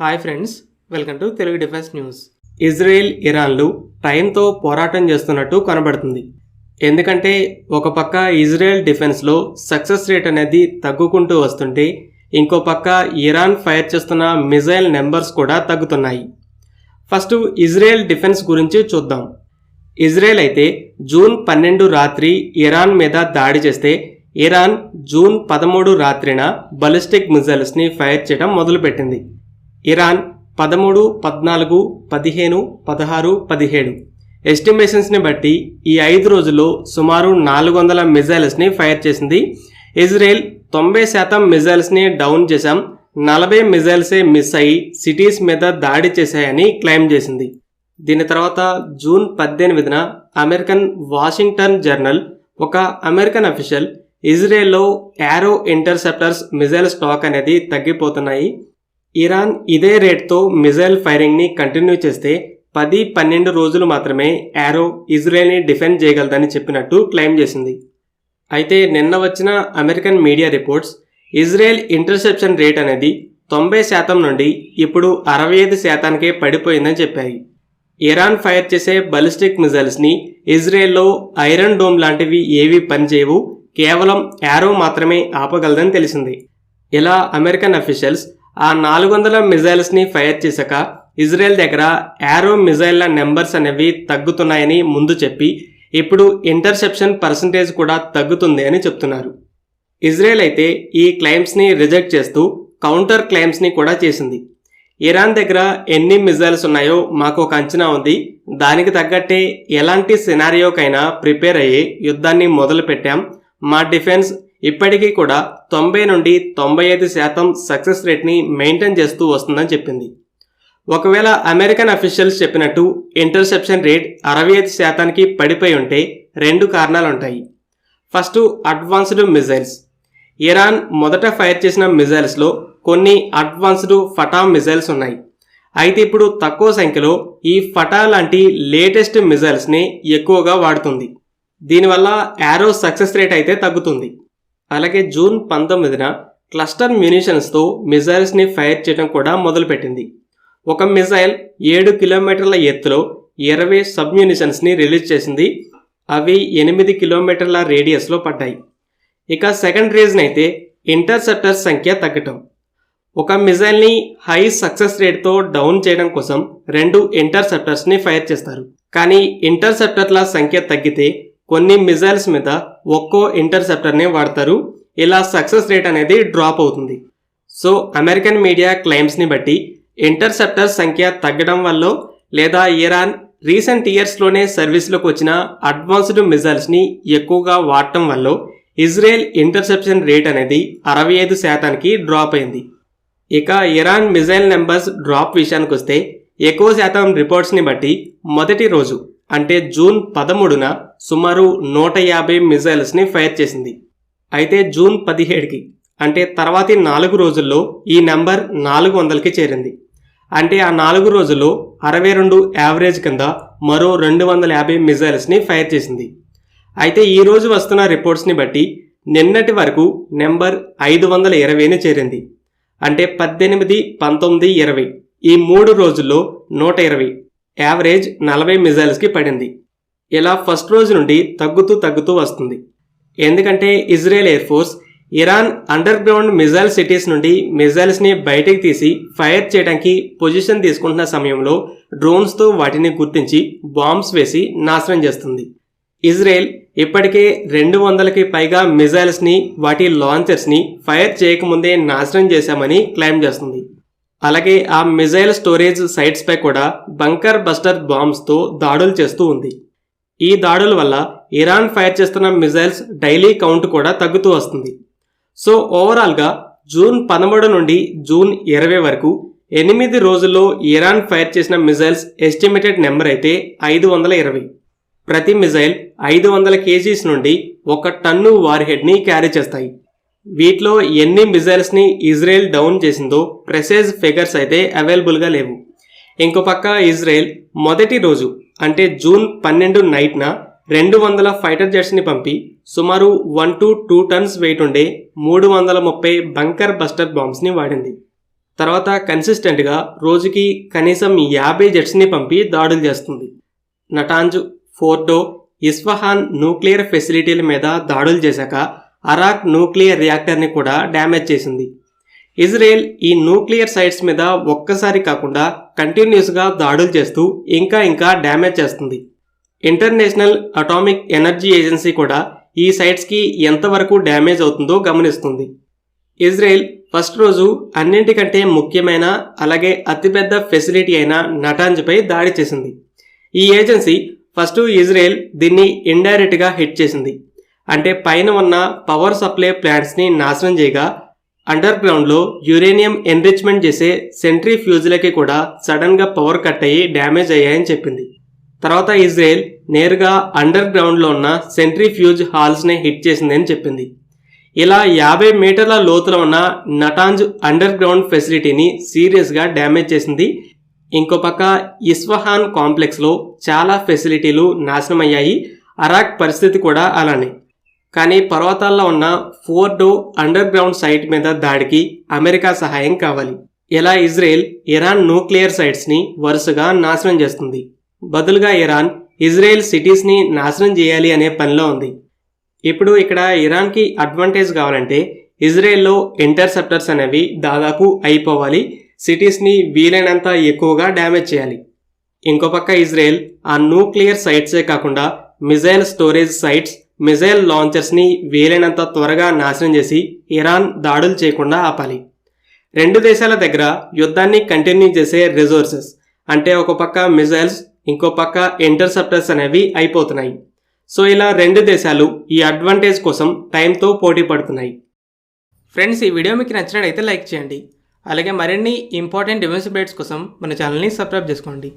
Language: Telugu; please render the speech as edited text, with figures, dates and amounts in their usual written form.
Hi friends, welcome to Telugu defence news. Israel ఇరాన్లు టైంతో పోరాటం చేస్తున్నట్టు కనబడుతుంది. ఎందుకంటే ఒక పక్క ఇజ్రాయెల్ డిఫెన్స్లో సక్సెస్ రేట్ అనేది తగ్గుకుంటూ వస్తుంటే, ఇంకో పక్క ఇరాన్ ఫైర్ చేస్తున్న మిజైల్ నెంబర్స్ కూడా తగ్గుతున్నాయి. ఫస్ట్ ఇజ్రాయెల్ డిఫెన్స్ గురించి చూద్దాం. ఇజ్రాయెల్ అయితే జూన్ 12 రాత్రి ఇరాన్ మీద దాడి చేస్తే, ఇరాన్ జూన్ 13 రాత్రిన బాలిస్టిక్ మిజైల్స్ని ఫైర్ చేయడం మొదలుపెట్టింది. ఇరాన్ 13, 14, 15, 16, 17 ఎస్టిమేషన్స్ని బట్టి ఈ 5 రోజుల్లో సుమారు 400 మిజైల్స్ని ఫైర్ చేసింది. ఇజ్రాయెల్ 90% మిజైల్స్ని డౌన్ చేశాం, 40 మిజైల్సే మిస్ అయ్యి సిటీస్ మీద దాడి చేశాయని క్లెయిమ్ చేసింది. దీని తర్వాత జూన్ 18న అమెరికన్ వాషింగ్టన్ జర్నల్ ఒక అమెరికన్ అఫీషియల్ ఇజ్రాయెల్లో యారో ఇంటర్సెప్టర్స్ మిజైల్ స్టాక్ అనేది తగ్గిపోతున్నాయి, ఇరాన్ ఇదే రేట్తో మిజైల్ ఫైరింగ్ని కంటిన్యూ చేస్తే 10-12 రోజులు మాత్రమే యారో ఇజ్రాయెల్ని డిఫెండ్ చేయగలదని చెప్పినట్టు క్లెయిమ్ చేసింది. అయితే నిన్న వచ్చిన American media reports Israel interception rate అనేది 90% నుండి ఇప్పుడు 65%కే పడిపోయిందని చెప్పాయి. ఇరాన్ ఫైర్ చేసే బాలిస్టిక్ మిజైల్స్ని ఇజ్రాయెల్లో ఐరన్ డోమ్ లాంటివి ఏవి పనిచేయవు, కేవలం యారో మాత్రమే ఆపగలదని తెలిసింది. ఇలా అమెరికన్ అఫీషియల్స్ ఆ 400 మిజైల్స్ని ఫైర్ చేశాక ఇజ్రాయెల్ దగ్గర యారో మిజైల్ల నెంబర్స్ అనేవి తగ్గుతున్నాయని ముందు చెప్పి, ఇప్పుడు ఇంటర్సెప్షన్ పర్సంటేజ్ కూడా తగ్గుతుంది అని చెప్తున్నారు. ఇజ్రాయెల్ అయితే ఈ క్లెయిమ్స్ని రిజెక్ట్ చేస్తూ కౌంటర్ క్లెయిమ్స్ని కూడా చేసింది. ఇరాన్ దగ్గర ఎన్ని మిజైల్స్ ఉన్నాయో మాకు ఒక అంచనా ఉంది, దానికి తగ్గట్టే ఎలాంటి సినారియోకైనా ప్రిపేర్ అయ్యి యుద్ధాన్ని మొదలు పెట్టాం, మా డిఫెన్స్ ఇప్పటికీ కూడా 90 నుండి 95% సక్సెస్ రేట్ని మెయింటైన్ చేస్తూ వస్తుందని చెప్పింది. ఒకవేళ అమెరికన్ అఫీషియల్స్ చెప్పినట్టు ఇంటర్సెప్షన్ రేట్ 65%కి పడిపోయి ఉంటే 2 కారణాలుంటాయి. First, advanced missiles. ఇరాన్ మొదట ఫైర్ చేసిన మిజైల్స్లో కొన్ని అడ్వాన్స్డ్ ఫటా మిజైల్స్ ఉన్నాయి. అయితే ఇప్పుడు తక్కువ సంఖ్యలో ఈ ఫటా లాంటి లేటెస్ట్ మిజైల్స్ని ఎక్కువగా వాడుతుంది. దీనివల్ల యారో సక్సెస్ రేట్ అయితే తగ్గుతుంది. అలాగే జూన్ 19న క్లస్టర్ మ్యూనిషన్స్తో మిజైల్స్ని ఫైర్ చేయడం కూడా మొదలుపెట్టింది. ఒక మిజైల్ 7 కిలోమీటర్ల ఎత్తులో 20 సబ్ మ్యూనిషన్స్ని రిలీజ్ చేసింది. అవి 8 కిలోమీటర్ల రేడియస్లో పడ్డాయి. ఇక సెకండ్ రీజన్ అయితే ఇంటర్సెప్టర్స్ సంఖ్య తగ్గటం. ఒక మిజైల్ని హై సక్సెస్ రేట్తో డౌన్ చేయడం కోసం 2 ఇంటర్సెప్టర్స్ని ఫైర్ చేస్తారు. కానీ ఇంటర్సెప్టర్ల సంఖ్య తగ్గితే కొన్ని మిజైల్స్ మీద ఒక్కో ఇంటర్సెప్టర్ని వాడతారు. ఇలా సక్సెస్ రేట్ అనేది డ్రాప్ అవుతుంది. సో అమెరికన్ మీడియా క్లెయిమ్స్ని బట్టి ఇంటర్సెప్టర్స్ సంఖ్య తగ్గడం వల్ల లేదా ఇరాన్ రీసెంట్ ఇయర్స్లోనే సర్వీస్లోకి వచ్చిన అడ్వాన్స్డ్ మిజైల్స్ని ఎక్కువగా వాడటం వల్ల ఇజ్రాయెల్ ఇంటర్సెప్షన్ రేట్ అనేది 65%కి డ్రాప్ అయింది. ఇక ఇరాన్ మిజైల్ నెంబర్స్ డ్రాప్ విషయానికి వస్తే ఎక్కువ శాతం రిపోర్ట్స్ని బట్టి మొదటి రోజు అంటే జూన్ 13న సుమారు 150 మిజైల్స్ని ఫైర్ చేసింది. అయితే జూన్ 17కి అంటే తర్వాతి 4 రోజుల్లో ఈ నెంబర్ 400కి చేరింది. అంటే ఆ 4 రోజుల్లో 62 యావరేజ్ కింద మరో 250 మిజైల్స్ని ఫైర్ చేసింది. అయితే ఈ రోజు వస్తున్న రిపోర్ట్స్ని బట్టి నిన్నటి వరకు నెంబర్ 520ని చేరింది. అంటే 18, 19, 20 ఈ 3 రోజుల్లో 120 యావరేజ్ 40 మిజైల్స్కి పడింది. ఇలా ఫస్ట్ రోజు నుండి తగ్గుతూ వస్తుంది. ఎందుకంటే Israel air force Iran under ground missile cities నుండి మిజైల్స్ని బయటికి తీసి ఫైర్ చేయడానికి పొజిషన్ తీసుకుంటున్న సమయంలో డ్రోన్స్తో వాటిని గుర్తించి బాంబ్స్ వేసి నాశనం చేస్తుంది. ఇజ్రాయెల్ ఇప్పటికే 200కి పైగా మిజైల్స్ని వాటి లాంచర్స్ని ఫైర్ చేయకముందే నాశనం చేశామని క్లెయిమ్ చేస్తుంది. అలాగే ఆ మిజైల్ స్టోరేజ్ సైట్స్పై కూడా బంకర్ బస్టర్ బాంబ్స్తో దాడులు చేస్తూ ఉంది. ఈ దాడుల వల్ల ఇరాన్ ఫైర్ చేస్తున్న మిజైల్స్ డైలీ కౌంట్ కూడా తగ్గుతూ వస్తుంది. సో ఓవరాల్గా జూన్ 13 నుండి జూన్ 20 వరకు 8 రోజుల్లో ఇరాన్ ఫైర్ చేసిన మిజైల్స్ ఎస్టిమేటెడ్ నెంబర్ అయితే 520. ప్రతి మిజైల్ 500 kgs నుండి 1 టన్ను వార్ హెడ్ని క్యారీ చేస్తాయి. వీటిలో ఎన్ని మిజైల్స్ని ఇజ్రాయెల్ డౌన్ చేసిందో ప్రెసైజ్ ఫిగర్స్ అయితే అవైలబుల్గా లేవు. ఇంకో పక్క ఇజ్రాయెల్ మొదటి రోజు అంటే జూన్ 12 నైట్న 200 ఫైటర్ జెట్స్ని పంపి సుమారు 1 to 2 టన్స్ వెయిట్ ఉండే 330 బంకర్ బస్టర్ బాంబ్స్ని వాడింది. తర్వాత కన్సిస్టెంట్గా రోజుకి కనీసం 50 జెట్స్ని పంపి దాడులు చేస్తుంది. నటాంజ్, ఫోర్డో, ఇస్ఫహాన్ న్యూక్లియర్ ఫెసిలిటీల మీద దాడులు చేశాక అరాక్ న్యూక్లియర్ రియాక్టర్ని కూడా డ్యామేజ్ చేసింది. ఇజ్రాయెల్ ఈ న్యూక్లియర్ సైట్స్ మీద ఒక్కసారి కాకుండా కంటిన్యూస్గా దాడులు చేస్తూ ఇంకా డ్యామేజ్ చేస్తుంది. ఇంటర్నేషనల్ అటామిక్ ఎనర్జీ ఏజెన్సీ కూడా ఈ సైట్స్కి ఎంతవరకు డ్యామేజ్ అవుతుందో గమనిస్తుంది. ఇజ్రాయెల్ ఫస్ట్ రోజు అన్నింటికంటే ముఖ్యమైన అలాగే అతిపెద్ద ఫెసిలిటీ అయిన నటాంజ్పై దాడి చేసింది. ఈ ఏజెన్సీ ఫస్ట్ ఇజ్రాయెల్ దీన్ని ఇండైరెక్ట్గా హిట్ చేసింది. అంటే పైన ఉన్న పవర్ సప్లై ప్లాంట్స్ని నాశనం చేయగా అండర్ గ్రౌండ్లో యురేనియం ఎన్రిచ్మెంట్ చేసే సెంట్రిఫ్యూజ్లకి కూడా సడన్గా పవర్ కట్ అయ్యి డ్యామేజ్ అయ్యాయని చెప్పింది. తర్వాత ఇజ్రాయెల్ నేరుగా అండర్ గ్రౌండ్లో ఉన్న సెంట్రిఫ్యూజ్ హాల్స్ని హిట్ చేసిందని చెప్పింది. ఇలా 50 మీటర్ల లోతులో ఉన్న నటాంజ్ అండర్ గ్రౌండ్ ఫెసిలిటీని సీరియస్గా డ్యామేజ్ చేసింది. ఇంకో పక్క ఇస్ఫహాన్ కాంప్లెక్స్లో చాలా ఫెసిలిటీలు నాశనం అయ్యాయి. అరాక్ పరిస్థితి కూడా అలానే. కానీ పర్వతాల్లో ఉన్న ఫోర్డో అండర్ గ్రౌండ్ సైట్ మీద దాడికి అమెరికా సహాయం కావాలి. ఇలా ఇజ్రాయెల్ ఇరాన్ న్యూక్లియర్ సైట్స్ని వరుసగా నాశనం చేస్తుంది. బదులుగా ఇరాన్ ఇజ్రాయెల్ సిటీస్ని నాశనం చేయాలి అనే పనిలో ఉంది. ఇప్పుడు ఇక్కడ ఇరాన్కి అడ్వాంటేజ్ కావాలంటే ఇజ్రాయెల్లో ఇంటర్సెప్టర్స్ అనేవి దాదాపు అయిపోవాలి. సిటీస్ని వీలైనంత ఎక్కువగా డ్యామేజ్ చేయాలి. ఇంకో పక్క ఇజ్రాయెల్ ఆ న్యూక్లియర్ సైట్సే కాకుండా మిజైల్ స్టోరేజ్ సైట్స్, మిజైల్ లాంచర్స్ని వీలైనంత త్వరగా నాశనం చేసి ఇరాన్ దాడులు చేయకుండా ఆపాలి. రెండు దేశాల దగ్గర యుద్ధాన్ని కంటిన్యూ చేసే రిసోర్సెస్ అంటే ఒక పక్క మిజైల్స్, ఇంకో పక్క ఇంటర్సెప్టర్స్ అనేవి అయిపోతున్నాయి. సో ఇలా రెండు దేశాలు ఈ అడ్వాంటేజ్ కోసం టైంతో పోటీ పడుతున్నాయి. ఫ్రెండ్స్, ఈ వీడియో మీకు నచ్చినట్లయితే లైక్ చేయండి. అలాగే మరిన్ని ఇంపార్టెంట్ డిఫెన్స్ అప్డేట్స్ కోసం మన ఛానల్ని సబ్స్క్రైబ్ చేసుకోండి.